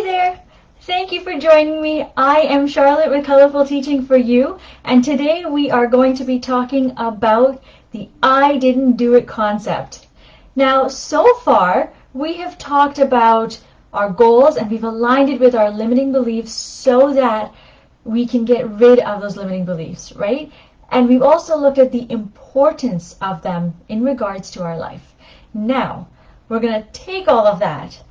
Hi there! Thank you for joining me. I am Charlotte with Colorful Teaching for You, and today we are going to be talking about the I didn't do it concept. Now, so far, we have talked about our goals and we've aligned it with our limiting beliefs so that we can get rid of those limiting beliefs, right? And we've also looked at the importance of them in regards to our life. Now, we're going to take all of that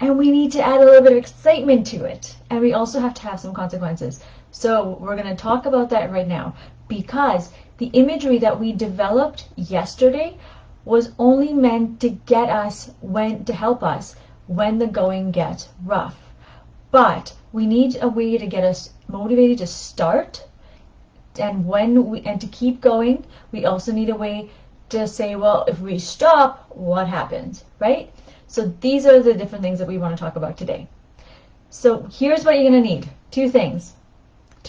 and we need to add a little bit of excitement to it. And we also have to have some consequences. So we're going to talk about that right now because the imagery that we developed yesterday was only meant to get us to help us when the going gets rough. But we need a way to get us motivated to start, and to keep going. We also need a way to say, well, if we stop, what happens, right? So these are the different things that we want to talk about today. So here's what you're going to need. Two things.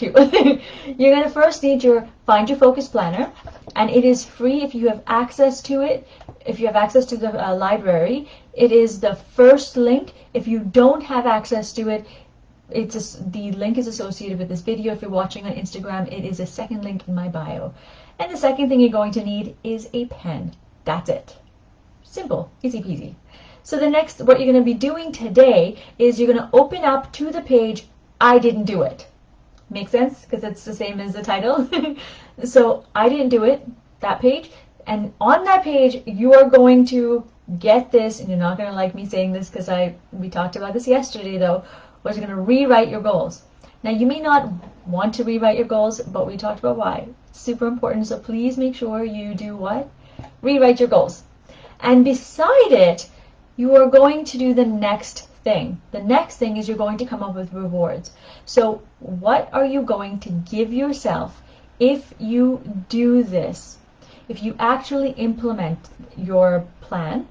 You're going to first need your Find Your Focus Planner, and it is free if you have access to it. If you have access to the library, it is the first link. If you don't have access to it, the link is associated with this video. If you're watching on Instagram, it is a second link in my bio. And the second thing you're going to need is a pen. That's it. Simple, easy peasy. So what you're going to be doing today is you're going to open up to the page, I didn't do it. Make sense? Because it's the same as the title. So I didn't do it, that page. And on that page, you are going to get this, and you're not going to like me saying this because we talked about this yesterday though, was you're going to rewrite your goals. Now you may not want to rewrite your goals, but we talked about why. It's super important, so please make sure you do what? Rewrite your goals. And beside it, you are going to do the next thing. The next thing is you're going to come up with rewards. So what are you going to give yourself if you do this? If you actually implement your plan,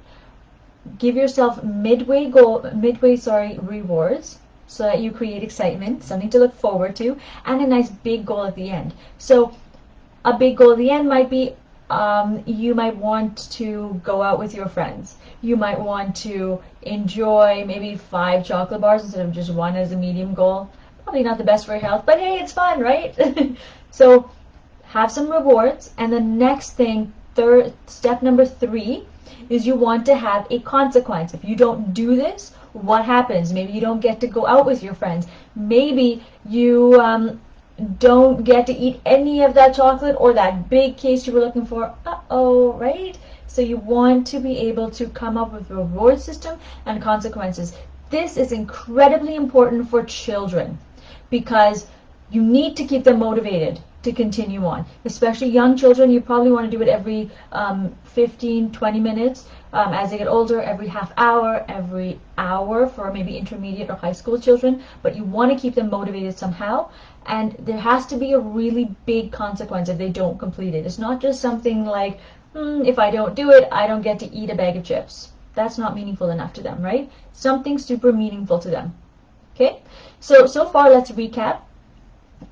give yourself midway rewards so that you create excitement, something to look forward to, and a nice big goal at the end. So a big goal at the end might be you might want to go out with your friends. You might want to enjoy maybe 5 chocolate bars instead of just one as a medium goal. Probably not the best for your health, but hey, it's fun, right? So have some rewards, and the next thing, step number 3, is you want to have a consequence. If you don't do this, what happens? Maybe you don't get to go out with your friends. Maybe you don't get to eat any of that chocolate or that big case you were looking for. Uh-oh, right? So you want to be able to come up with a reward system and consequences. This is incredibly important for children because you need to keep them motivated to continue on. Especially young children, you probably want to do it every 15, 20 minutes. As they get older, every half hour, every hour for maybe intermediate or high school children. But you want to keep them motivated somehow. And there has to be a really big consequence if they don't complete it. It's not just something like, if I don't do it, I don't get to eat a bag of chips. That's not meaningful enough to them, right? Something super meaningful to them. Okay? So far, let's recap.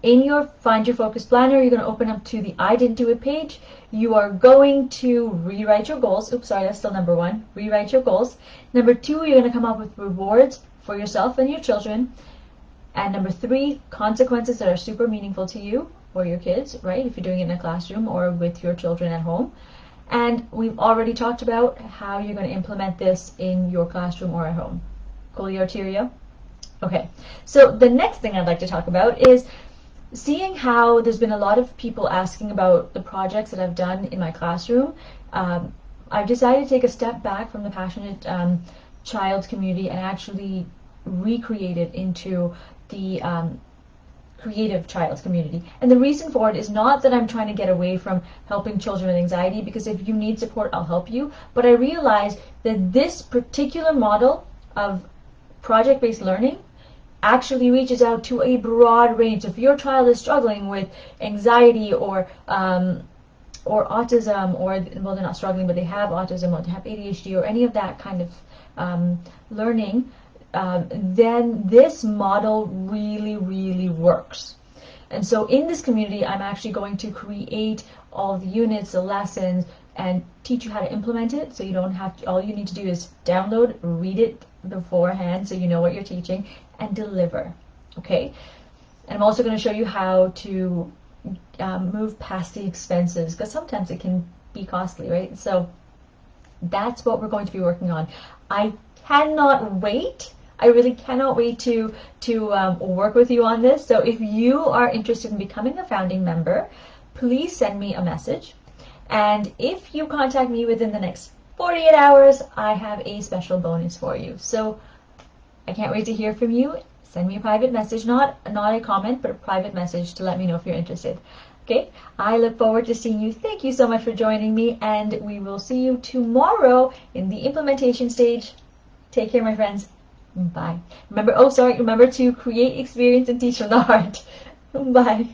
In your Find Your Focus Planner, you're going to open up to the I Didn't Do It page. You are going to rewrite your goals. Oops, sorry, that's still number 1. Rewrite your goals. Number 2, you're going to come up with rewards for yourself and your children. And number 3, consequences that are super meaningful to you or your kids, right? If you're doing it in a classroom or with your children at home. And we've already talked about how you're going to implement this in your classroom or at home. Coolio Cheerio? Okay, so the next thing I'd like to talk about is seeing how there's been a lot of people asking about the projects that I've done in my classroom. I've decided to take a step back from the Passionate Child community and actually recreate it into the Creative Child community. And the reason for it is not that I'm trying to get away from helping children with anxiety, because if you need support, I'll help you. But I realize that this particular model of project-based learning actually reaches out to a broad range. If your child is struggling with anxiety or autism, or, well, they're not struggling, but they have autism or they have ADHD or any of that kind of learning, then this model really, really works. And so in this community, I'm actually going to create all the units, the lessons, and teach you how to implement it. So you don't have to, all you need to do is download, read it, beforehand so you know what you're teaching, and deliver. Okay? And I'm also going to show you how to move past the expenses, because sometimes it can be costly, right? So that's what we're going to be working on. I cannot wait. I really cannot wait to work with you on this. So if you are interested in becoming a founding member, please send me a message. And if you contact me within the next 48 hours, I have a special bonus for you. So I can't wait to hear from you. Send me a private message, not a comment, but a private message to let me know if you're interested. Okay, I look forward to seeing you. Thank you so much for joining me, and we will see you tomorrow in the implementation stage. Take care, my friends. Bye. Remember to create, experience, and teach from the heart. Bye.